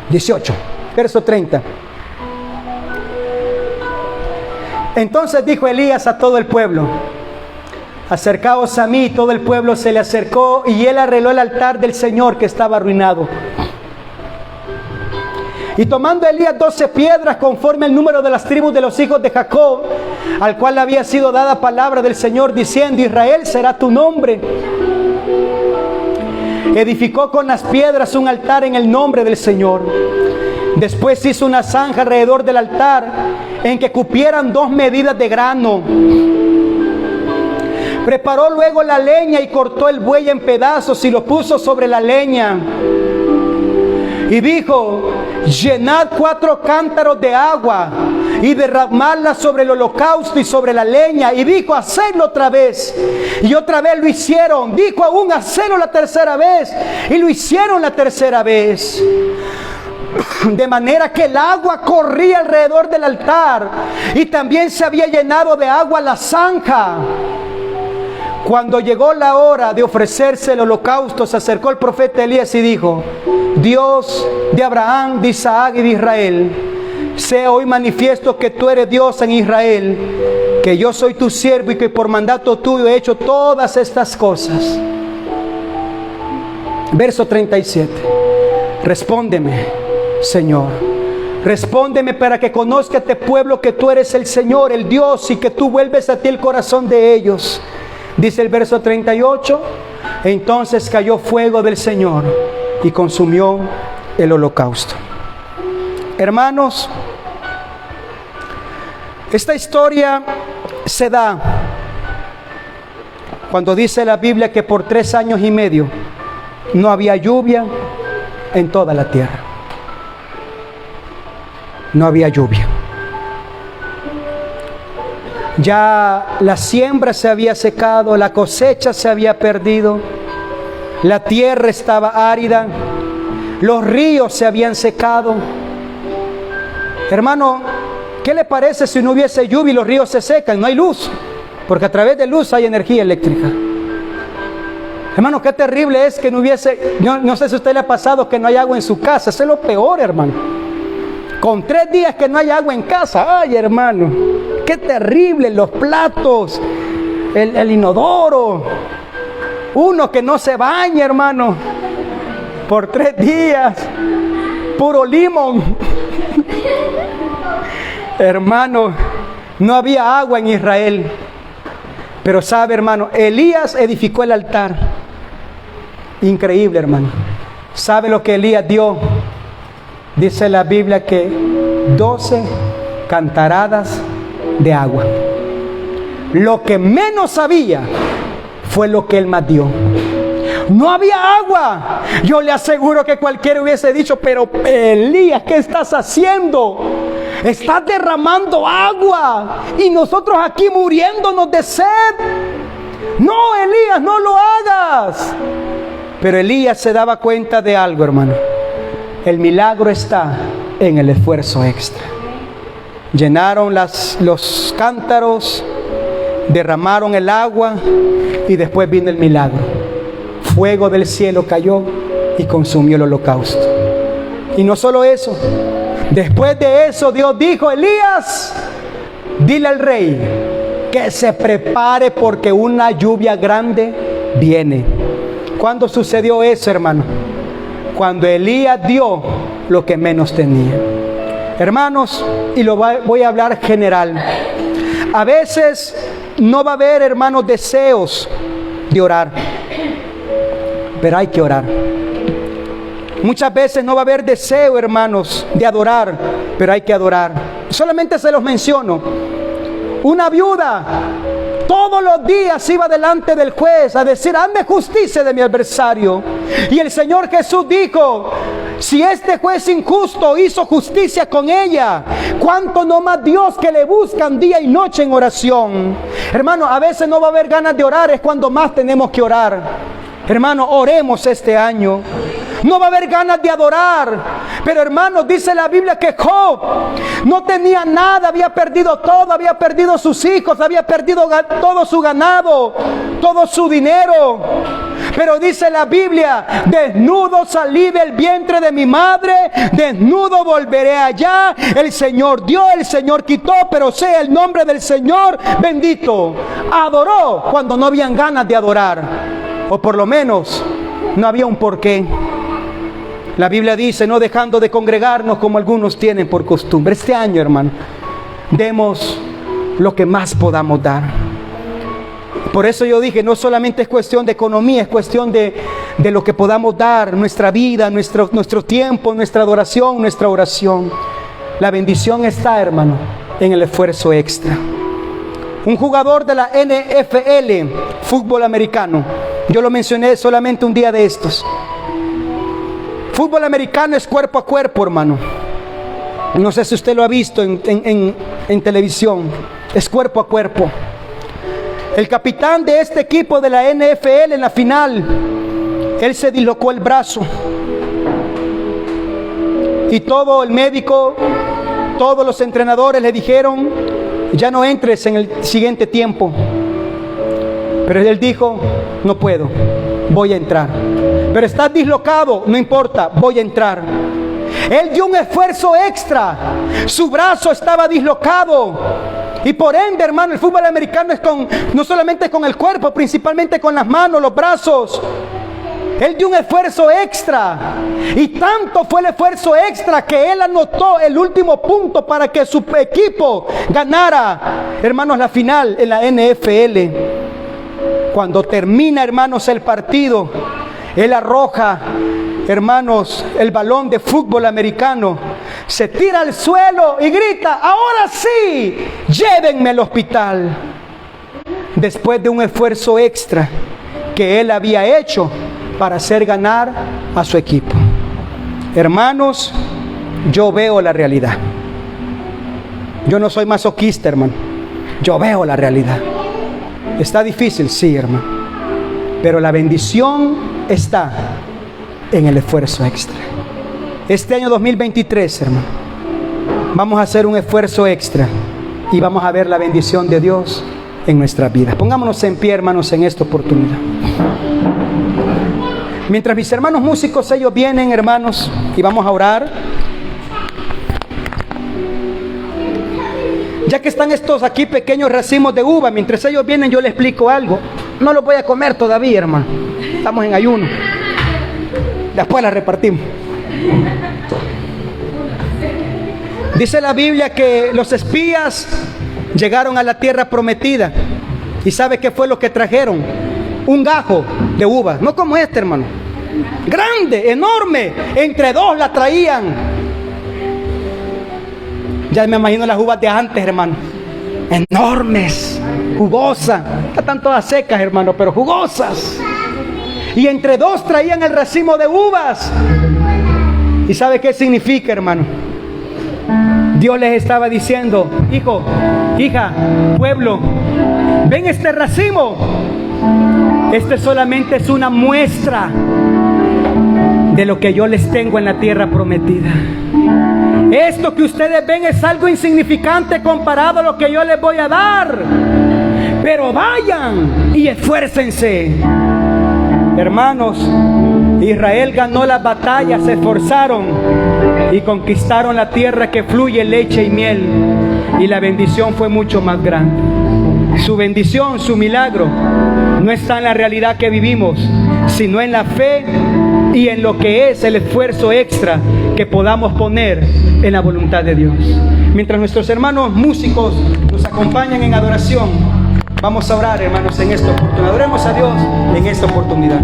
18, verso 30. Entonces dijo Elías a todo el pueblo, acercaos a mí. Todo el pueblo se le acercó y él arregló el altar del Señor que estaba arruinado. Y tomando Elías 12 piedras conforme el número de las tribus de los hijos de Jacob, al cual había sido dada palabra del Señor diciendo, Israel será tu nombre, edificó con las piedras un altar en el nombre del Señor. Después hizo una zanja alrededor del altar en que cupieran 2 medidas de grano. Preparó luego la leña y cortó el buey en pedazos y lo puso sobre la leña. Y dijo, llenad 4 cántaros de agua y derramadla sobre el holocausto y sobre la leña. Y dijo, hacedlo otra vez. Y otra vez lo hicieron. Dijo aún, hacedlo la tercera vez. Y lo hicieron la tercera vez. De manera que el agua corría alrededor del altar y también se había llenado de agua la zanja. Cuando llegó la hora de ofrecerse el holocausto, se acercó el profeta Elías y dijo, Dios de Abraham, de Isaac y de Israel, sea hoy manifiesto que tú eres Dios en Israel, que yo soy tu siervo y que por mandato tuyo he hecho todas estas cosas. Verso 37. Respóndeme, Señor. Respóndeme para que conozca este pueblo que tú eres el Señor, el Dios, y que tú vuelves a ti el corazón de ellos. Dice el verso 38, entonces cayó fuego del Señor y consumió el holocausto. Hermanos, esta historia se da cuando dice la Biblia que por 3 años y medio no había lluvia en toda la tierra. No había lluvia. Ya la siembra se había secado, la cosecha se había perdido, la tierra estaba árida, los ríos se habían secado. Hermano, ¿qué le parece si no hubiese lluvia y los ríos se secan? No hay luz, porque a través de luz hay energía eléctrica. Hermano, qué terrible es que no hubiese, no sé si a usted le ha pasado que no hay agua en su casa. Eso es lo peor, hermano. Con 3 días que no hay agua en casa, ay, hermano, qué terrible. Los platos, el inodoro, uno que no se baña, hermano, por 3 días, puro limón. Hermano, no había agua en Israel. Pero sabe, hermano, Elías edificó el altar. Increíble, hermano. ¿Sabe lo que Elías dio? Dice la Biblia que 12 cantaradas de agua. Lo que menos había fue lo que él más dio. No había agua. Yo le aseguro que cualquiera hubiese dicho: pero Elías, ¿qué estás haciendo? Estás derramando agua y nosotros aquí muriéndonos de sed. No, Elías, no lo hagas. Pero Elías se daba cuenta de algo, hermano. El milagro está en el esfuerzo extra. Llenaron los cántaros, derramaron el agua y después vino el milagro. Fuego del cielo cayó y consumió el holocausto. Y no solo eso, después de eso Dios dijo: Elías, dile al rey que se prepare porque una lluvia grande viene. ¿Cuándo sucedió eso, hermano? Cuando Elías dio lo que menos tenía. Hermanos, y lo voy a hablar general. A veces no va a haber, hermanos, deseos de orar, pero hay que orar. Muchas veces no va a haber deseo, hermanos, de adorar, pero hay que adorar. Solamente se los menciono. Una viuda todos los días iba delante del juez a decir: hazme justicia de mi adversario. Y el Señor Jesús dijo: si este juez injusto hizo justicia con ella, ¿cuánto no más Dios, que le buscan día y noche en oración? Hermano, a veces no va a haber ganas de orar, es cuando más tenemos que orar. Hermano, oremos este año. No va a haber ganas de adorar. Pero hermanos, dice la Biblia que Job no tenía nada, había perdido todo, había perdido sus hijos, había perdido todo su ganado, todo su dinero. Pero dice la Biblia: desnudo salí del vientre de mi madre, desnudo volveré allá. El Señor dio, el Señor quitó, pero sea el nombre del Señor bendito. Adoró cuando no habían ganas de adorar, o por lo menos no había un porqué. La Biblia dice: no dejando de congregarnos como algunos tienen por costumbre. Este año, hermano, demos lo que más podamos dar. Por eso yo dije, no solamente es cuestión de economía, es cuestión de lo que podamos dar, nuestra vida, nuestro tiempo, nuestra adoración, nuestra oración. La bendición está, hermano, en el esfuerzo extra. Un jugador de la NFL, fútbol americano, yo lo mencioné solamente un día de estos. Fútbol americano es cuerpo a cuerpo, hermano. No sé si usted lo ha visto en televisión. Es cuerpo a cuerpo. El capitán de este equipo de la NFL en la final, él se dislocó el brazo. Y todo el médico, todos los entrenadores le dijeron: ya no entres en el siguiente tiempo. Pero él dijo: no puedo, voy a entrar. Pero estás dislocado, no importa, voy a entrar. Él dio un esfuerzo extra. Su brazo estaba dislocado. Y por ende, hermano, el fútbol americano es no solamente con el cuerpo, principalmente con las manos, los brazos. Él dio un esfuerzo extra. Y tanto fue el esfuerzo extra que él anotó el último punto para que su equipo ganara, hermanos, la final en la NFL. Cuando termina, hermanos, el partido, él arroja, hermanos, el balón de fútbol americano, se tira al suelo y grita: ahora sí, llévenme al hospital. Después de un esfuerzo extra que él había hecho para hacer ganar a su equipo. Hermanos, yo veo la realidad. Yo no soy masoquista, hermano. Yo veo la realidad. Está difícil, sí, hermano, pero la bendición está en el esfuerzo extra. Este año 2023, hermano, vamos a hacer un esfuerzo extra y vamos a ver la bendición de Dios en nuestras vidas. Pongámonos en pie, hermanos, en esta oportunidad. Mientras mis hermanos músicos, ellos vienen, hermanos, y vamos a orar. Ya que están estos aquí pequeños racimos de uva, mientras ellos vienen yo les explico algo. No los voy a comer todavía, hermano. Estamos en ayuno. Después las repartimos. Dice la Biblia que los espías llegaron a la tierra prometida. ¿Y sabe qué fue lo que trajeron? Un gajo de uva. No como este, hermano. Grande, enorme. Entre dos la traían. Ya me imagino las uvas de antes, hermano. enormes, jugosas. Están todas secas, hermano, pero jugosas. Y entre dos traían el racimo de uvas. ¿Y sabe qué significa, hermano? Dios les estaba diciendo: hijo, hija, pueblo, ven este racimo. Este solamente es una muestra de lo que yo les tengo en la tierra prometida. Esto que ustedes ven es algo insignificante comparado a lo que yo les voy a dar. Pero vayan y esfuércense. Hermanos, Israel ganó las batallas, se esforzaron y conquistaron la tierra que fluye leche y miel. Y la bendición fue mucho más grande. Su bendición, su milagro, no está en la realidad que vivimos, sino en la fe y en lo que es el esfuerzo extra que podamos poner en la voluntad de Dios. Mientras nuestros hermanos músicos nos acompañan en adoración, vamos a orar, hermanos, en esta oportunidad. Adoremos a Dios en esta oportunidad.